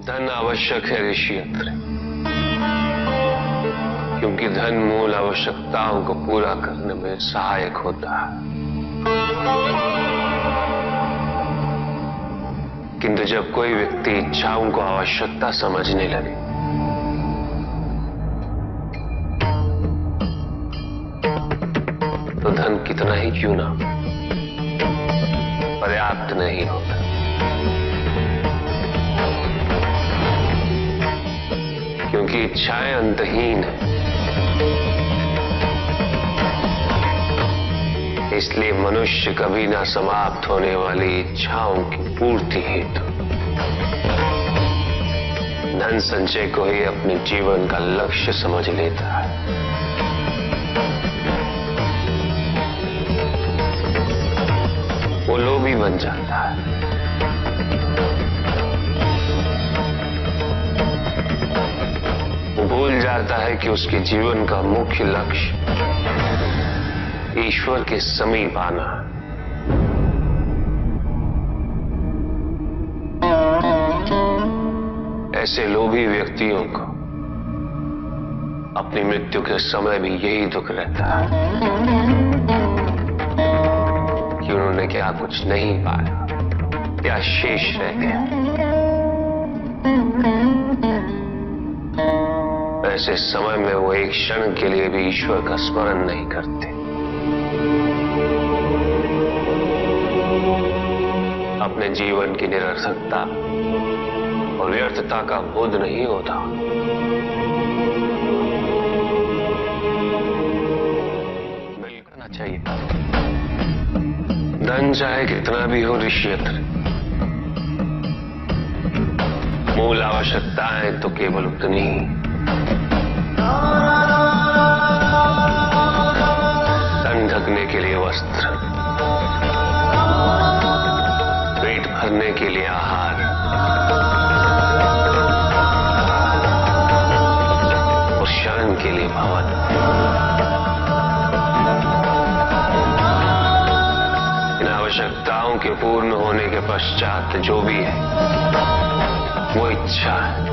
धन आवश्यक है ऋषियंत्र, क्योंकि धन मूल आवश्यकताओं को पूरा करने में सहायक होता है। किंतु जब कोई व्यक्ति इच्छाओं को आवश्यकता समझने लगे तो धन कितना ही क्यों ना पर्याप्त नहीं होता। क्योंकि इच्छाएं अंतहीन है, इसलिए मनुष्य कभी ना समाप्त होने वाली इच्छाओं की पूर्ति हेतु धन संचय को ही अपने जीवन का लक्ष्य समझ लेता है। वो लोभी बन जाता है। वो भूल जाता है कि उसके जीवन का मुख्य लक्ष्य ईश्वर के समीप आना है। ऐसे लोभी व्यक्तियों को अपनी मृत्यु के समय भी यही दुख रहता है कि उन्होंने क्या कुछ नहीं पाया, क्या शेष रह गया। ऐसे समय में वो एक क्षण के लिए भी ईश्वर का स्मरण नहीं करते। अपने जीवन की निरर्थकता और व्यर्थता का बोध नहीं होता। मिलना चाहिए। धन चाहे कितना भी हो ऋषियंत्र, मूल आवश्यकताएं तो केवल उतनी ही। तन ढकने के लिए वस्त्र, पेट भरने के लिए आहार, और शरण के लिए भवन। इन आवश्यकताओं के पूर्ण होने के पश्चात जो भी है वो इच्छा है।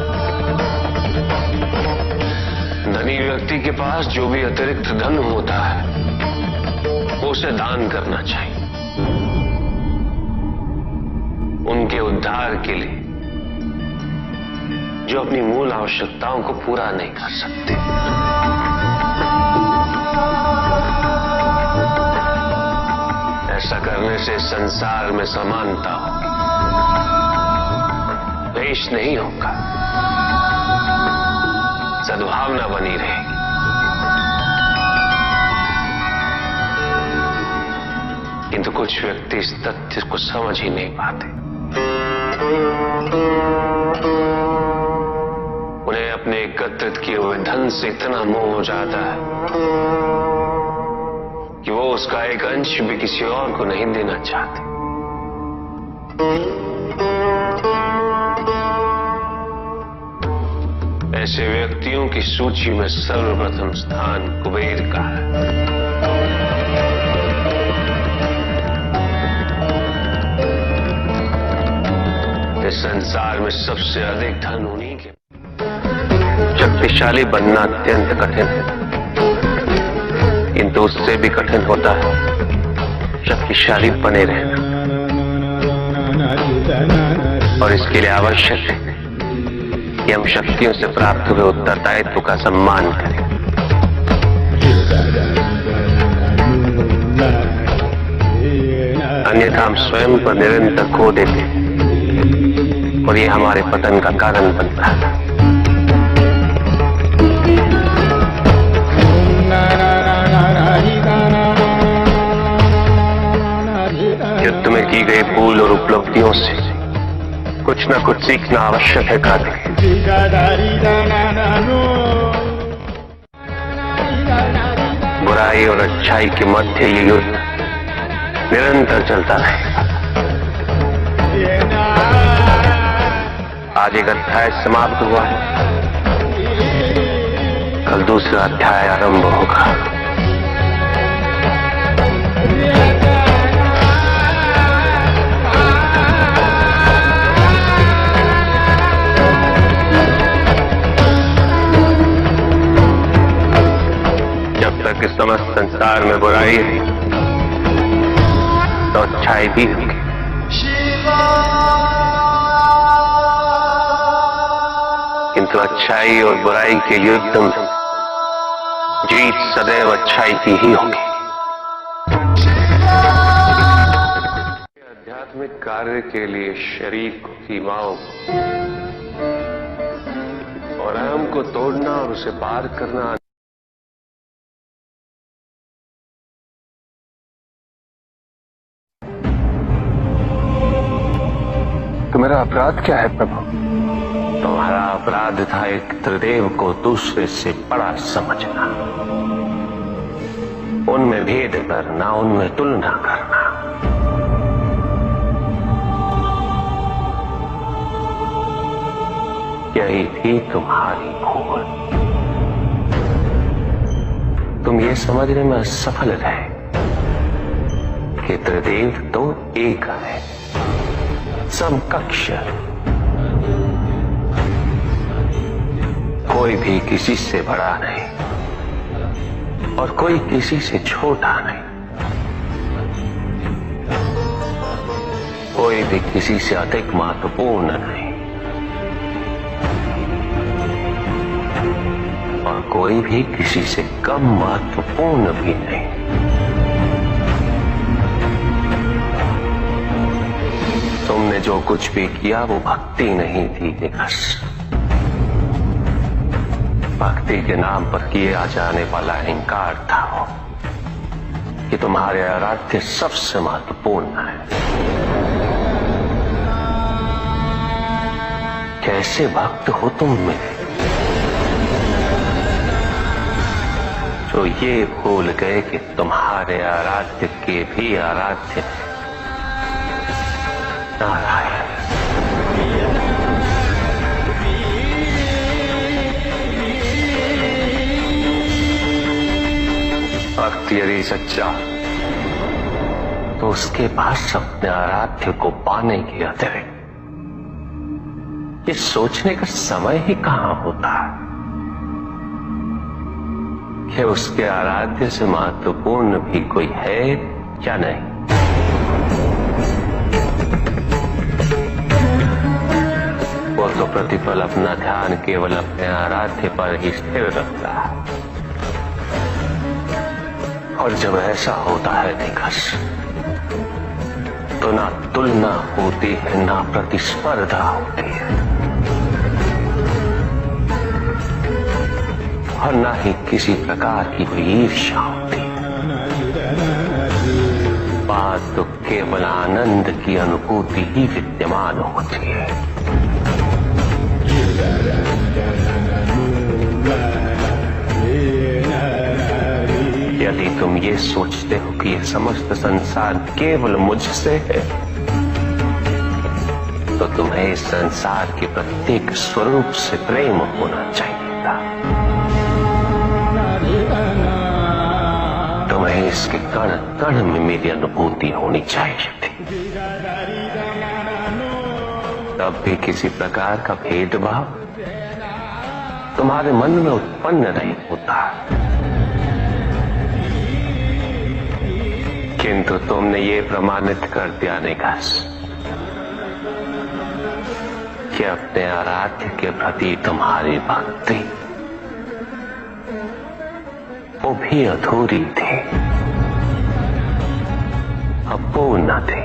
धनी व्यक्ति के पास जो भी अतिरिक्त धन होता है वो उसे दान करना चाहिए, उनके उद्धार के लिए जो अपनी मूल आवश्यकताओं को पूरा नहीं कर सकते। ऐसा करने से संसार में समानता होगी, द्वेष नहीं होगा, सद्भावना बनी रहेगी। किंतु कुछ व्यक्ति इस तथ्य को समझ ही नहीं पाते। उन्हें अपने एकत्रित किए हुए धन से इतना मोह हो जाता है कि वो उसका एक अंश भी किसी और को नहीं देना चाहते। ऐसे व्यक्तियों की सूची में सर्वप्रथम स्थान कुबेर का है। इस संसार में सबसे अधिक धन उन्हीं के। शक्तिशाली बनना अत्यंत कठिन है, किंतु उससे भी कठिन होता है शक्तिशाली बने रहना। और इसके लिए आवश्यक है कि हम शक्तियों से प्राप्त हुए उत्तरदायित्व का सम्मान करें। अन्यथा हम स्वयं पर निरंतर खो देते हैं और ये हमारे पतन का कारण बनता है। युद्ध में की गई भूल और उपलब्धियों से कुछ न कुछ सीखना आवश्यक है कार्तिक। बुराई और अच्छाई के मध्य ये युद्ध निरंतर चलता रहेगा। आज एक अध्याय समाप्त हुआ है, कल दूसरा अध्याय आरंभ होगा। संसार में बुराई है तो अच्छाई भी होगी। किंतु अच्छाई और बुराई के युद्ध में जीत सदैव अच्छाई की ही होगी। आध्यात्मिक कार्य के लिए शरीर को, सीमाओं को और अहम को तोड़ना और उसे पार करना तो मेरा अपराध क्या है प्रभु? तुम्हारा अपराध था एक त्रिदेव को दूसरे से बड़ा समझना, उनमें भेद करना, उनमें तुलना करना। यही थी तुम्हारी भूल। तुम ये समझने में असफल रहे कि त्रिदेव तो एक है, समकक्ष, कोई भी किसी से बड़ा नहीं और कोई किसी से छोटा नहीं, कोई भी किसी से अधिक महत्वपूर्ण नहीं और कोई भी किसी से कम महत्वपूर्ण भी नहीं। तुमने जो कुछ भी किया वो भक्ति नहीं थी निकस। भक्ति के नाम पर किया जाने वाला अहंकार था वो कि तुम्हारे आराध्य सबसे महत्वपूर्ण है। कैसे भक्त हो तुम में जो ये भूल गए कि तुम्हारे आराध्य के भी आराध्य नारायण। भक्त यदि सच्चा तो उसके पास अपने आराध्य को पाने के अतिरिक्त ये सोचने का समय ही कहां होता है कि उसके आराध्य से महत्वपूर्ण भी कोई है या नहीं। वो तो प्रतिपल अपना ध्यान केवल अपने आराध्य पर ही स्थिर रखता है और जब ऐसा होता है निकस तो ना तुलना होती है, ना प्रतिस्पर्धा होती है और ना ही किसी प्रकार की कोई ईर्ष्या होती है। बात तो केवल आनंद की अनुभूति ही विद्यमान होती है। यदि तुम ये सोचते हो कि यह समस्त संसार केवल मुझसे है तो तुम्हें इस संसार के प्रत्येक स्वरूप से प्रेम होना चाहिए था। तुम्हें इसके कण कण में मेरी अनुभूति होनी चाहिए थी। तब भी किसी प्रकार का भेदभाव तुम्हारे मन में उत्पन्न नहीं होता, किंतु तुमने ये प्रमाणित कर दिया निकास कि अपने आराध्य के प्रति तुम्हारी भक्ति वो भी अधूरी थी, अपूर्ण थी।